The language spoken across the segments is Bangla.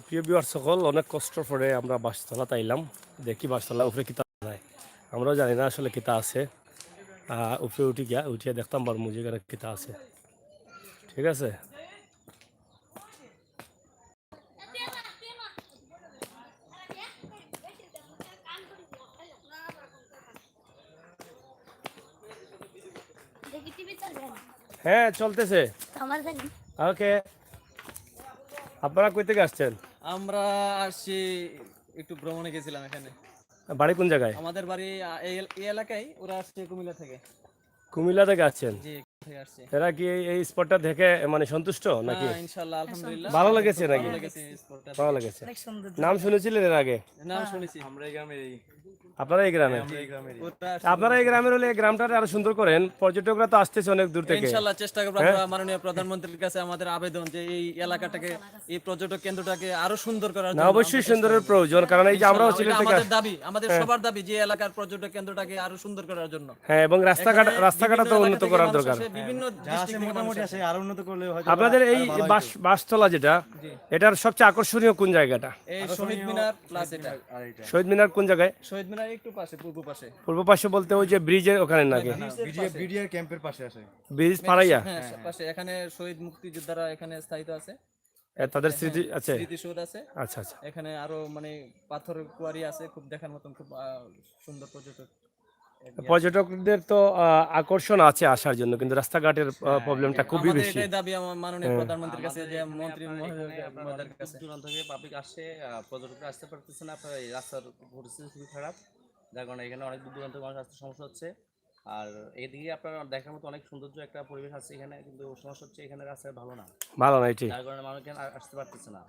প্রিয় ভিউয়ার সকল, অনেক কষ্ট করে আমরা বাসতলা তাইলাম। দেখি বাসতলা উপরে কিতা নাই, আমরাও জানি না আসলে কিতা আছে। উপরে উঠিয়া দেখতাম বার মুজিকের কিতা আছে। ঠিক আছে, হ্যাঁ চলতেছে। ওকে, আপনারা কই থেকে আসছেন? আমরা আসছি একটু ভ্রমণে গেছিলাম। এখানে বাড়ি কোন জায়গায়? আমাদের বাড়ি এই এলাকায়, ওরা আসছে কুমিল্লা থেকে। কুমিল্লা থেকে আসছেন? জি, থেকে আসছে। এরা কি এই স্পটটা দেখে মানে সন্তুষ্ট নাকি? হ্যাঁ, ইনশাআল্লাহ, আলহামদুলিল্লাহ ভালো লেগেছে নাকি? ভালো লেগেছে স্পটটা। ভালো লেগেছে। নাম শুনেছিলেন এর আগে? নাম শুনেছি। আপনারা এই গ্রামে? ওরা আপনারা এই গ্রামের হলে এই গ্রামটা আরো সুন্দর করেন, পর্যটকরা তো আসতেছে অনেক দূর থেকে। ইনশাআল্লাহ চেষ্টা করব। আমরা মাননীয় প্রধানমন্ত্রীর কাছে আমাদের আবেদন যে এই এলাকাটাকে, এই পর্যটক কেন্দ্রটাকে আরো সুন্দর করার না, জন্য। অবশ্যই সুন্দরের প্রয়োজন, কারণ এই যে আমরাও সিলেট থেকে আমাদের দাবি, আমাদের সবার দাবি যে এলাকার পর্যটক কেন্দ্রটাকে আরো সুন্দর করার জন্য। হ্যাঁ, এবং রাস্তাঘাট তো উন্নত করার দরকার। বিভিন্ন ডিস্ট্রিক্ট মোটামুটি আছে, আরো উন্নত করলে হয়তো আপনাদের এই বাসতলা যেটা, এটার সবচেয়ে আকর্ষণীয় কোন জায়গাটা? এই শহীদ মিনার প্লাস এটা। শহীদ মিনার কোন জায়গায়? শহীদ মিনার একটু পাশে, পূর্ব পাশে। পূর্ব পাশে বলতে ওই যে ব্রিজের ওখানে নাকি? বিডিআর ক্যাম্পের পাশে আছে। ব্রিজ পাড়াইয়া? হ্যাঁ, পাশে। এখানে শহীদ মুক্তিযোদ্ধারা এখানে স্থায়িত আছে, তাদের স্মৃতি আছে। স্মৃতিসৌধ আছে। আচ্ছা আচ্ছা। এখানে আরো মানে পাথরের কুয়ারি আছে, খুব দেখার মতন, খুব সুন্দর পর্যটকদের তো আকর্ষণ আছে আসার জন্য, কিন্তু রাস্তাঘাটের প্রবলেমটা খুবই আমাদের বেশি। এটাই দাবি আমার মাননীয় প্রধানমন্ত্রীর কাছে, যে মন্ত্রী মহোদয়ের কাছে। দূরান্ত থেকে পাবলিক আসছে, পর্যটকরা আসতে পারতেছে না, আপনার এই রাস্তার পরিস্থিতি খুবই খারাপ, যার কারণে এখানে অনেক দূর দূরান্ত মানুষ আসতে সমস্যা হচ্ছে। আর এদিকে আপনার দেখার মতো অনেক সৌন্দর্য একটা পরিবেশ আছে এখানে, কিন্তু সমস্যা হচ্ছে এখানে রাস্তা ভালো না, এটি যার কারণে মানুষ এখানে আসতে পারতেছে না।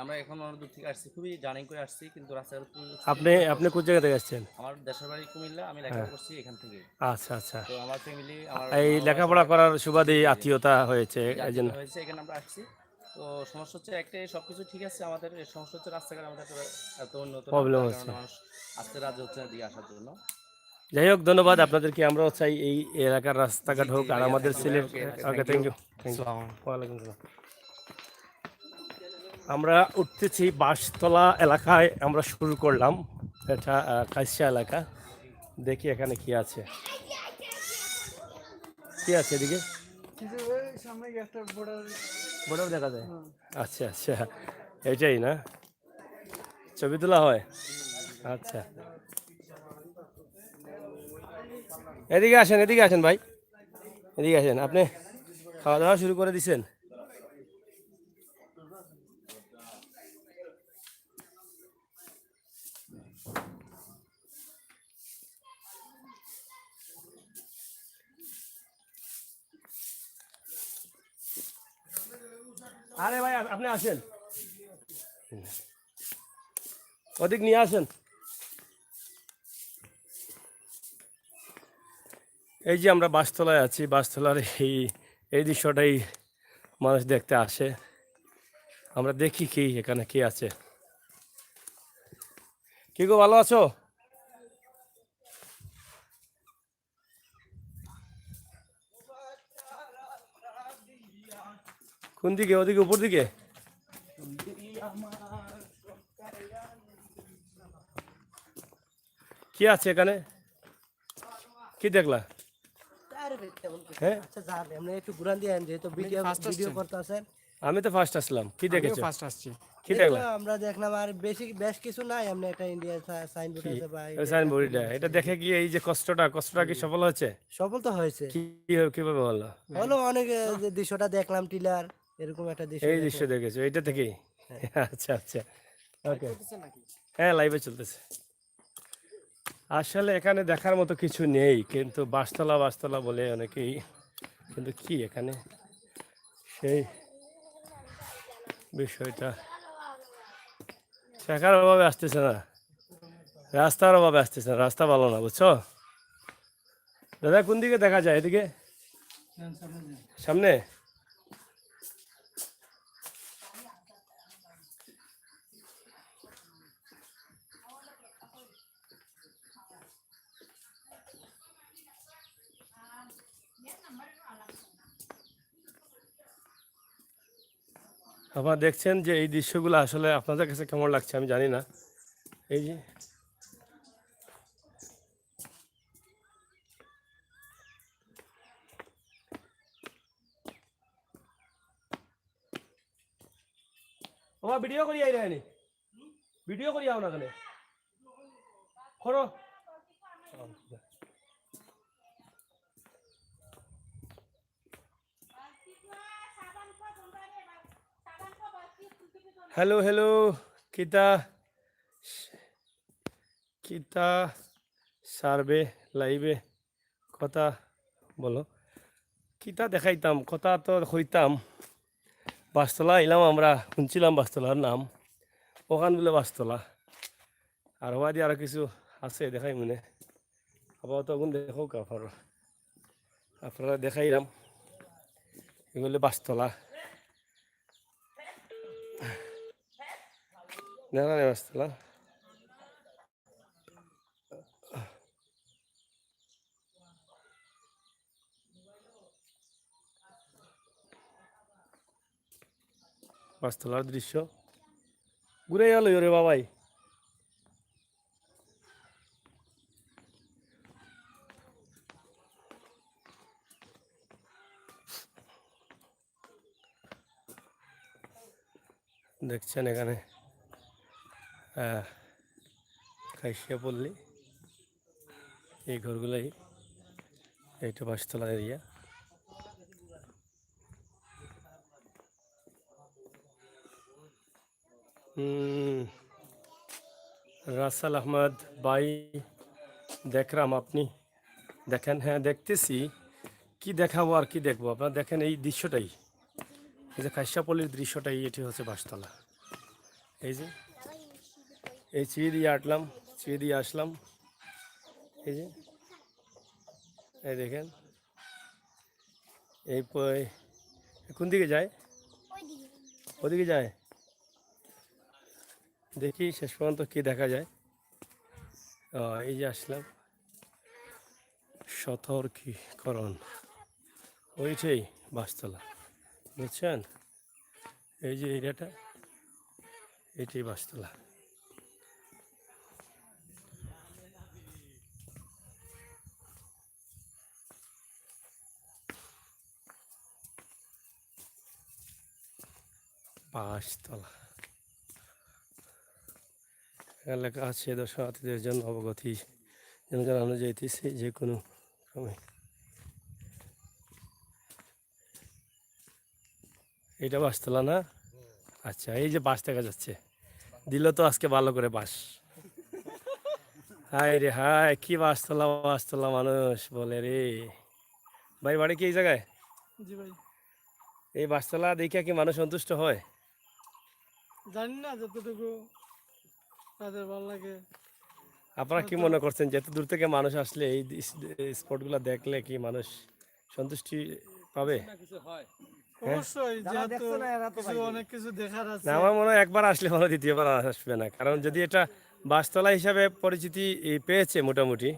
আমরা এখন অনেক দূর থেকে আসছি, খুবই জার্নি করে আসছি, কিন্তু রাস্তার আপনি কোন জায়গা থেকে আসছেন? আমার দেশের বাড়ি কুমিল্লা, আমি লেখাপড়া করছি এখান থেকে। আচ্ছা আচ্ছা। তো আমার ফ্যামিলি, আমার এই লেখাপড়া করার সুবাদে আত্মীয়তা হয়েছে এই জন্য হয়েছে, এখানে আমরা আসছি। তো সমস্যা হচ্ছে একটাই, সবকিছু ঠিক আছে, আমাদের সমস্যা হচ্ছে রাস্তাঘাট আমাদের এত উন্নত প্রবলেম না, হচ্ছে। কারণ মানুষ আসতে রাজি হচ্ছে না দিকে আসার জন্য। যাই হোক, ধন্যবাদ আপনাদেরকে। আমরাও চাই এই এলাকার রাস্তাঘাট হোক, আর আমাদের সিলেট। ওকে, থ্যাংক ইউ। ওয়ালাইকুম আসসালাম। আমরা উঠতেছি বাসতলা এলাকায়, আমরা শুরু করলাম। এটা কাইসা এলাকা। দেখি এখানে কি আছে, কি আছে এদিকে? বর্ডার দেখা যায়। আচ্ছা আচ্ছা, এটাই না? ছবি তোলা হয়? আচ্ছা, এদিকে আসেন ভাই, এদিকে আসেন। আপনি খাওয়া দাওয়া শুরু করে দিছেন? আরে ভাই, আপনি আসেন, ওদিক নিয়ে আসেন। এই যে আমরা বাসতলায় আছি, বাসতলার এই দৃশ্যটাই মানুষ দেখতে আসে। আমরা দেখি কি এখানে কি আছে। কি গো, ভালো আছো? কোন দিকে? ওদিকে, উপর দিকে? কি আছে এখানে? কি দেখলা? আমি তো ফার্স্ট আসলাম। কি দেখেছো? কি দেখলাম? আমরা দেখলাম আর বেশ কিছু নাই, আমরা একটা ইন্ডিয়া সাইনবোর্ড আছে ভাই, সাইনবোর্ডটা এটা দেখে কি এই যে কষ্টটা কি সফল হয়েছে? সফল তো হয়েছে। কিভাবে হলো? হলো অনেক, যে দৃশ্যটা দেখলাম টিলার, এরকম একটা দৃশ্য। এই দৃশ্য দেখেছো এইটা থেকেই? আচ্ছা আচ্ছা, ওকে। হ্যাঁ, লাইভে চলতেছে। আসলে এখানে দেখার মতো কিছু নেই, কিন্তু বাসতলা বলে অনেকেই, কিন্তু কি এখানে সেই বিষয়টা শেখার অভাবে আসতেছে না, রাস্তার অভাবে আসতেছে না, রাস্তা ভালো না, বুঝছো? দাদা, কোন দিকে দেখা যায়? এদিকে সামনে? আপনারা দেখছেন যে এই দৃশ্যগুলো আসলে আপনাদের কাছে কেমন লাগছে আমি জানি না। এই যে আমার ভিডিও করি আই রানি, ভিডিও করি আও না কেন করো। হ্যালো হ্যালো, কিতা কিতা সারবে লাইবে কথা বলো, কিতা দেখাইতাম কথা তো হইতাম। বাসতলা এলাম আমরা, শুনছিলাম বাসতলার নাম, ওখান বলে বাসতলা। আর হওয়া দিয়ে আরো কিছু আছে দেখাই মনে, আপাতত ওগুন দেখো আপনারা, আপনারা দেখাইলাম এগুলো বাসতলা। দেখা নেই বাসতলা। বাসতলার দৃশ্য ঘুরে গেল রে বাবাই। দেখছেন এখানে খাইশিয়া পল্লী, এই ঘরগুলোই, এইটা বাসতলা এরিয়া। রাসেল আহমদ ভাই দেখলাম, আপনি দেখেন? হ্যাঁ দেখতেছি, কি দেখাবো আর কি দেখবো, আপনারা দেখেন এই দৃশ্যটাই, এই যে খাইশাপল্লির দৃশ্যটাই, এটি হচ্ছে বাসতলা। এই যে এই চিড়ি দিয়ে আটলাম, চিড়ি দিয়ে আসলাম, এই যে এই দেখেন এই কোন দিকে যায়, ওদিকে যায়, দেখি শেষ পর্যন্ত কি দেখা যায়। এই যে আসলাম সতর্কীকরণ, ওইটাই বাসতলা, বুঝছেন? এই যে এরিয়াটা, এটাই বাসতলা। বাসতলা এলাকা আছে দর্শনার্থীদের জন্য অবগতি যেন জানানো যাইতেছে যে কোনো সময়। এটা বাসতলা না? আচ্ছা, এই যে বাস দেখা যাচ্ছে, দিল তো আজকে ভালো করে বাস। হায় রে হায়, কি বাসতলা বাসতলা মানুষ বলে রে। ভাই বাড়ি কি এই জায়গায়? জি ভাই, এই বাসতলা দেখে কি মানুষ সন্তুষ্ট হয়? জানি না, যতটুকু তাদের ভালো লাগে। আপনারা কি মনে করছেন যে এত দূর থেকে মানুষ আসলে এই স্পটগুলো দেখলে কি মানুষ সন্তুষ্টি পাবে? অবশ্যই, যেহেতু অনেক কিছু দেখার আছে। না, আমার মনে হয় একবার আসলে মনে হয় দ্বিতীয়বার আসবে না, কারণ যদি এটা বাসতলা হিসাবে পরিচিতি পেয়েছে মোটামুটি,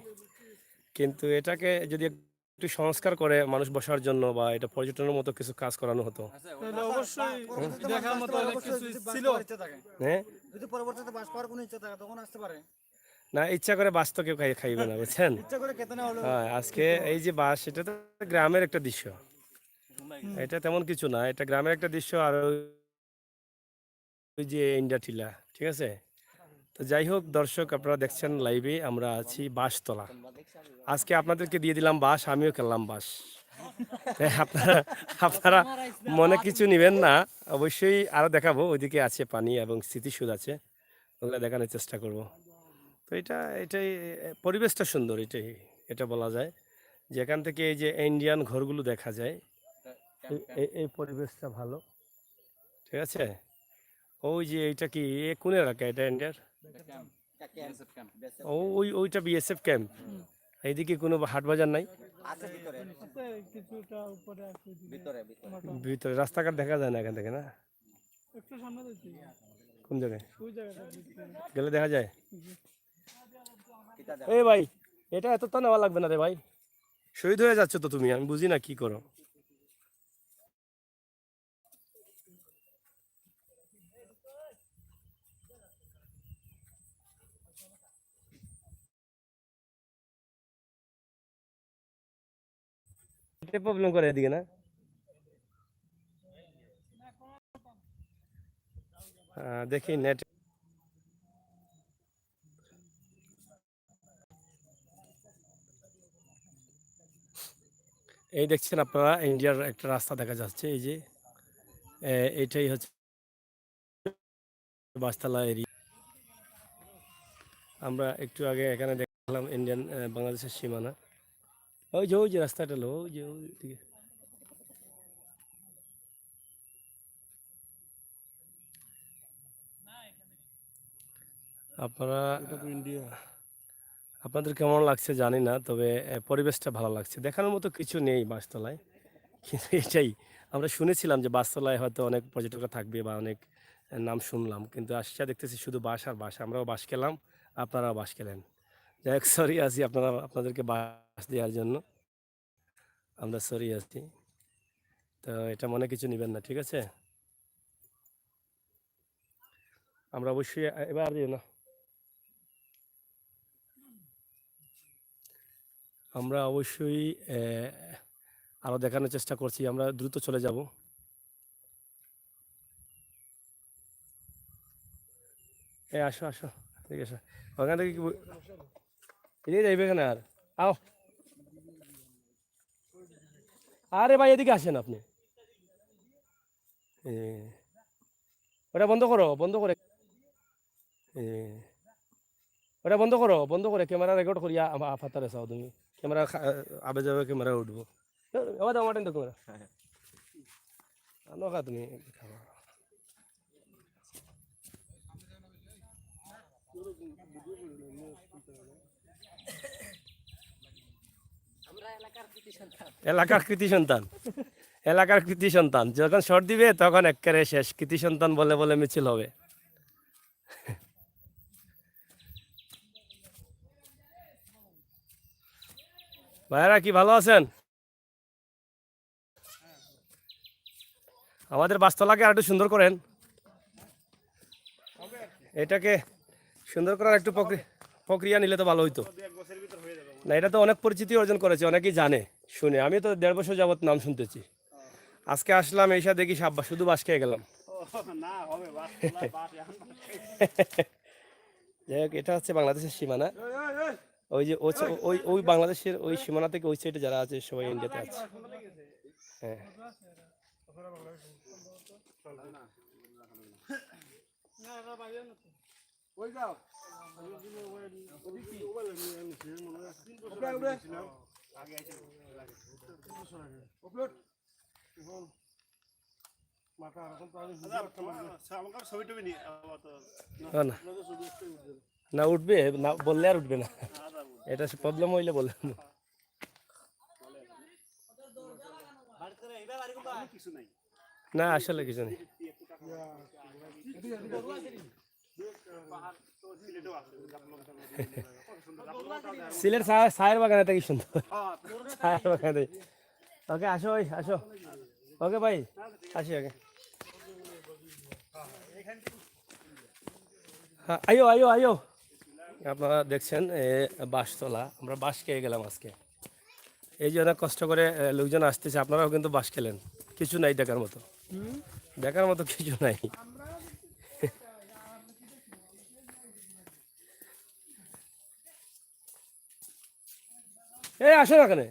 কিন্তু এটাকে যদি একটু সংস্কার করে মানুষ বসার জন্য বা এটা পর্যটনের মতো কিছু কাজ করানো হতো, তাহলে অবশ্যই দেখার মতো অনেক কিছু ছিল। হ্যাঁ যদি পরবর্তীতে বাস পাওয়ার কোনো ইচ্ছা থাকে তখন আসতে পারে। না, ইচ্ছা করে বাস তো কেউ খাইবে না, বুঝছেন? ইচ্ছা করে খেতে না হলো। হ্যাঁ, আজকে এই যে বাস, এটা তো গ্রামের একটা দৃশ্য, এটা তেমন কিছু না, এটা গ্রামের একটা দৃশ্য। আর ওই যে ইন্ডিয়া টিলা, ঠিক আছে। তো যাই হোক দর্শক, আপনারা দেখছেন লাইভে, আমরা আছি বাসতলা। আজকে আপনাদেরকে দিয়ে দিলাম বাস, আমিও খেললাম বাস। তাই আপনারা আপনারা মনে কিছু নেবেন না, অবশ্যই আরো দেখাবো। ওইদিকে আছে পানি এবং স্মৃতিসৌধ আছে, ওগুলো দেখানোর চেষ্টা করব। তো এটাই পরিবেশটা সুন্দর, এটা বলা যায়। যেখান থেকে এই যে ইন্ডিয়ান ঘরগুলো দেখা যায়, এই পরিবেশটা ভালো, ঠিক আছে। ওই যে এইটা কি কোন এলাকা, এটা ইন্ডিয়ার? ওইটা বিএসএফ ক্যাম্প। এইদিকে কোনো হাট বাজার নাই? আছে, কিছুটা উপরে আছে, ভিতরে রাস্তাঘাট দেখা যায় না এখান থেকে, না? একটু সামনে যাচ্ছি, কোন জায়গায় ওই জায়গাটা গেলে দেখা যায়? এই ভাই, এটা এত তো নেওয়া লাগবে না রে ভাই, শহীদ হয়ে যাচ্ছ তো তুমি, আমি বুঝি না কি করো। নেটে প্রবলেম করে এদিকে না? দেখি নেট। এই দেখছেন আপনারা ইন্ডিয়ার একটা রাস্তা দেখা যাচ্ছে, এই যে এটাই হচ্ছে বাসতলা এরিয়া। আমরা একটু আগে এখানে দেখলাম ইন্ডিয়ান বাংলাদেশের সীমানা। ওই যে রাস্তাটা হলো ওই যে ওইদিকে। আপনারা আপনাদের কেমন লাগছে জানি না, তবে পরিবেশটা ভালো লাগছে। দেখানোর মতো কিছু নেই বাসতলায়, কিন্তু এটাই আমরা শুনেছিলাম যে বাসতলায় হয়তো অনেক পর্যটকরা থাকবে বা অনেক নাম শুনলাম, কিন্তু আসছে দেখতেছি শুধু বাস আর বাস। আমরাও বাস খেলাম, আপনারাও বাস খেলেন। যাই হোক, সরি আছি আপনাদেরকে বাস দেওয়ার জন্য, আমরা সরি আছি। তো এটা মনে কিছু নেবেন না, ঠিক আছে? আমরা অবশ্যই এবার দিও না, আমরা অবশ্যই আরও দেখানোর চেষ্টা করছি। আমরা দ্রুত চলে যাব। আসো আসো, ঠিক আছে। ওখান থেকে এদিকে যাইবে কেন আর? আও, আরে ভাই এদিকে আসেন আপনি। এ, ওটা বন্ধ করো, বন্ধ করে। এ, ওটা বন্ধ করে ক্যামেরা রেকর্ড করিয়া ফাতারে চাও তুমি। ক্যামেরা আবে যাবে, ক্যামেরা উঠবো। আবার দাও মাটেন তো ক্যামেরা। নখা তুমি খাবা। এলাকার কৃতি সন্তান, এলাকার কৃতি সন্তান যখন শর্ট দিবে তখন একেবারে শেষ। কৃতি সন্তান বলে বলে মিছিল হবে। ভাইয়ারা কি ভালো আছেন? আমাদের বাসতলাকে আর একটু সুন্দর করেন, এটাকে সুন্দর করার একটু প্রক্রিয়া নিলে তো ভালো হইতো। না, এটা তো অনেক পরিচিতি অর্জন করেছে, অনেকেই জানে শুনে। আমি তো 1.5 বছর যাবত নাম শুনতেছি। আজকে আসলাম, এসে দেখি শুধু বাস খেয়ে গেলাম। যাই হোক, এটা হচ্ছে বাংলাদেশের সীমানা। ওই যে ওই ওই বাংলাদেশের ওই সীমানা থেকে ওই সাইডে যারা আছে সবাই ইন্ডিয়াতে আছে। হ্যাঁ, না না, উঠবে না বললে আর উঠবে না, এটা প্রবলেম হইলে বললাম। না আসলে কিছু নেই। সিলেট চায়ের বাগানে থেকে সুন্দর, চায়ের বাগানে। ওকে আসো, আসো। ওকে ভাই, আসি আগে। হ্যাঁ, আইও আইও আইও। আপনারা দেখছেন বাসতলা, আমরা বাস খেয়ে গেলাম আজকে। এই যে অনেক কষ্ট করে লোকজন আসতেছে, আপনারাও কিন্তু বাস খেলেন। কিছু নাই দেখার মতো, দেখার মতো কিছু নাই। এই আসো না এখানে।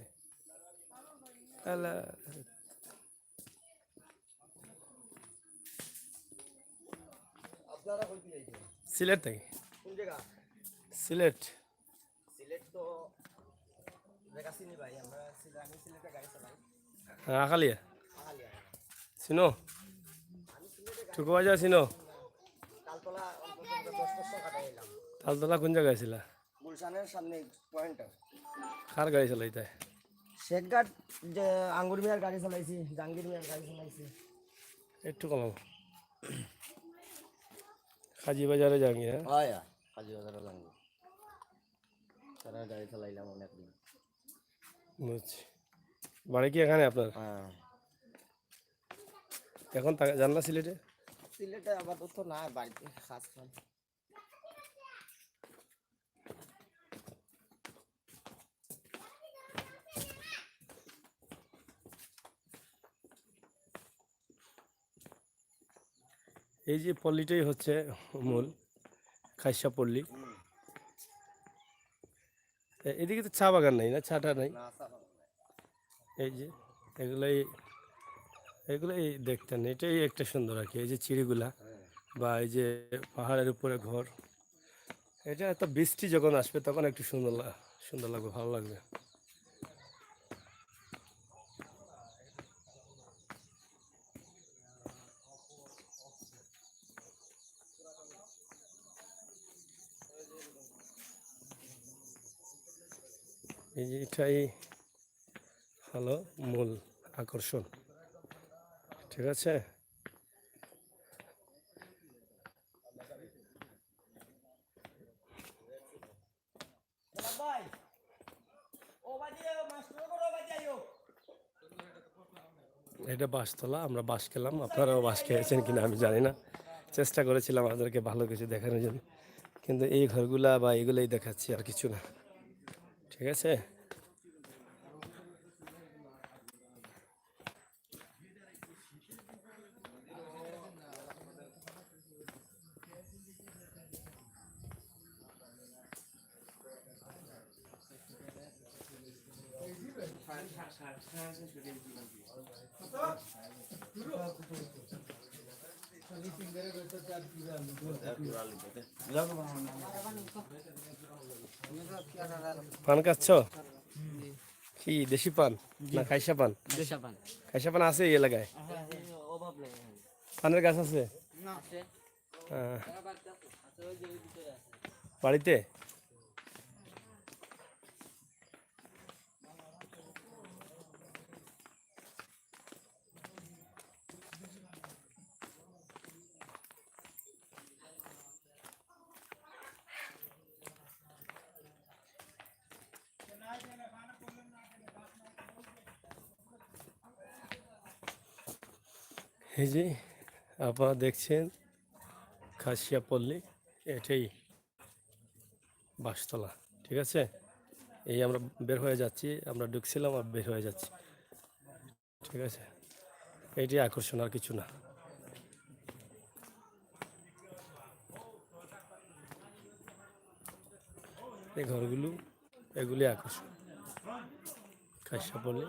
সিলেট থেকে। সিলেট। আখালিয়া চিনো? টুকু বাজার চিনো? তালতলা কোন জায়গায় ছিল? গুলশানের সামনে পয়েন্টটা। কার গাড়ি চালাইতে? শেখঘাট, যে আঙ্গুর মিয়ার গাড়ি চালাইছি, জাহাঙ্গীর মিয়ার গাড়ি চালাইছি। একটু কম। কাজী বাজারে যাবি? হ্যাঁ, হয় কাজী বাজারে জাহাঙ্গীর তারা গাড়ি চালাইলাম অনেকদিন। বুঝছি। বাড়ি কি এখানে আপনার? হ্যাঁ, এখন যান না সিলেটে? সিলেটে আপাতত না, বাড়িতে কাজ কাম। এই যে পল্লীটাই হচ্ছে মূল খাইসা পল্লী। এদিকে তো চা বাগান নাই, না চাটা নাই। এই যে এগুলাই এগুলাই দেখতেন, এটাই একটা সুন্দর আর কি। এই যে চিড়িগুলা বা এই যে পাহাড়ের উপরে ঘর, এটা এত বৃষ্টি যখন আসবে তখন একটু সুন্দর লাগবে, ভালো লাগবে। এই যে এটাই হলো মূল আকর্ষণ, ঠিক আছে। এটা বাঁশতলা, আমরা বাঁশ খেলাম, আপনারাও বাঁশ খেয়েছেন কিনা আমি জানি না। চেষ্টা করেছিলাম আপনাদেরকে ভালো কিছু দেখানোর জন্য, কিন্তু এই ঘরগুলা বা এগুলোই দেখাচ্ছি, আর কিছু না, ঠিক আছে। পান খাচ্ছ? কি দেশি পান না খাইসা পান? খাইসা পান আছে এই এলাকায়? পানের গাছ আছে? হ্যাঁ। বাড়িতে? এই যে আপনারা দেখছেন খাসিয়া পল্লী, এটাই বাঁশতলা, ঠিক আছে। এই আমরা বের হয়ে যাচ্ছি, আমরা ঢুকছিলাম আর বের হয়ে যাচ্ছি, ঠিক আছে। এইটাই আকর্ষণ, আর কিছু না। এই ঘরগুলো, এগুলি আকর্ষণ খাসিয়া পল্লী।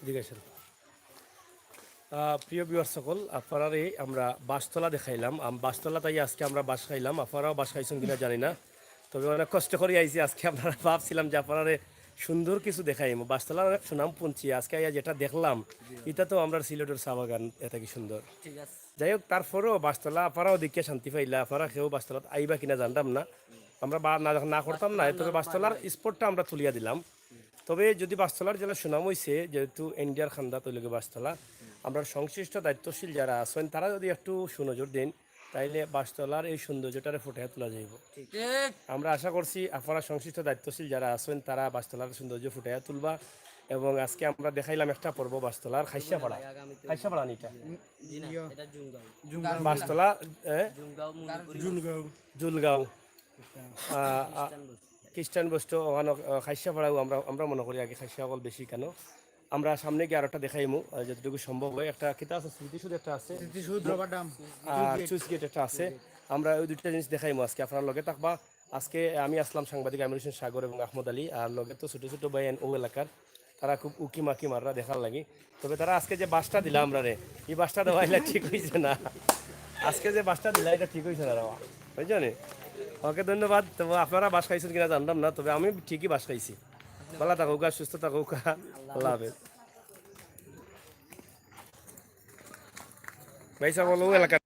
জিজ্ঞাসা প্রিয় ভিউয়ার্স সকল, আপনারারে আমরা বাঁশতলা দেখাইলাম। বাঁশতলা তাই আজকে আমরা বাঁশ খাইলাম, আপনারাও বাঁশ খাইছেন কিনা জানি না, তবে অনেক কষ্ট করে আইছি আজকে। আপনারা ভাবছিলাম যে আপনারা সুন্দর কিছু দেখাইম, বাঁশতলার অনেক সুনাম পুনছি আজকে যেটা দেখলাম, এটা তো আমরা সিলেটের চা বাগান এটা কি সুন্দর। যাই হোক, তারপরেও বাঁশতলা আপনারাও দেখে শান্তি পাইলা, আপনারা কেউ বাঁশতলাত আইবা কিনা জানতাম না, আমরা না করতাম না, তবে বাঁশতলার স্পটটা আমরা তুলিয়া দিলাম। তবে যদি বাঁশতলার জেলা সুনাম হয়েছে, যেহেতু ইন্ডিয়ার খান্দা তৈলকে বাঁশতলা, আমরা সংশ্লিষ্ট দায়িত্বশীল যারা আছেন তারা যদি একটু সুনজর দেন, তাইলে বাঁশতলার এই সৌন্দর্যটারে ফুটে তোলা যাইব। আমরা আশা করছি আপনারা সংশ্লিষ্ট দায়িত্বশীল যারা আছেন তারা বাঁশতলার সৌন্দর্য ফুটে তুলবা। এবং আজকে আমরা দেখাইলাম একটা পর্ব বাঁশতলার খাইসাপাড়া নিটা বাঁশতলা জুলগাঁও খ্রিস্টান বস্তু ওখানে খাইসাপাড়াও আমরা মনে করি আগে খাইসা অকল বেশি কেন। আমরা সামনে গিয়ে আর একটা দেখাইমু যতটুকু সম্ভব হয়। একটা কিতা আছে, স্মৃতিসৌধ একটা আছে, আর চুইস গেট একটা আছে। আমরা ওই দুইটা জিনিস দেখাইমু আজকে, আপনার লগে থাকবা। আজকে আমি আসলাম সাংবাদিক আমির হোসেন সাগর এবং আহমদ আলী, আর লগে তো ছোটো ছোটো ভাই ও এলাকার, তারা খুব উকি মাকি মাররা দেখার লাগি। তবে তারা আজকে যে বাসটা দিলাম আমরা রে, এই বাসটা দেওয়া এলে ঠিক হয়েছে না। আজকে যে বাসটা দিলা এটা ঠিক হয়েছে না দেওয়া, বুঝছো নি? ওকে ধন্যবাদ। তবে আপনারা বাস খাইছেন কিনা জানতাম না, তবে আমি ঠিকই বাস খাইছি। ভালো থাকুক, সুস্থ থাকুক, আল্লাহ হাফেজ। ভাই সাহেব এলাকা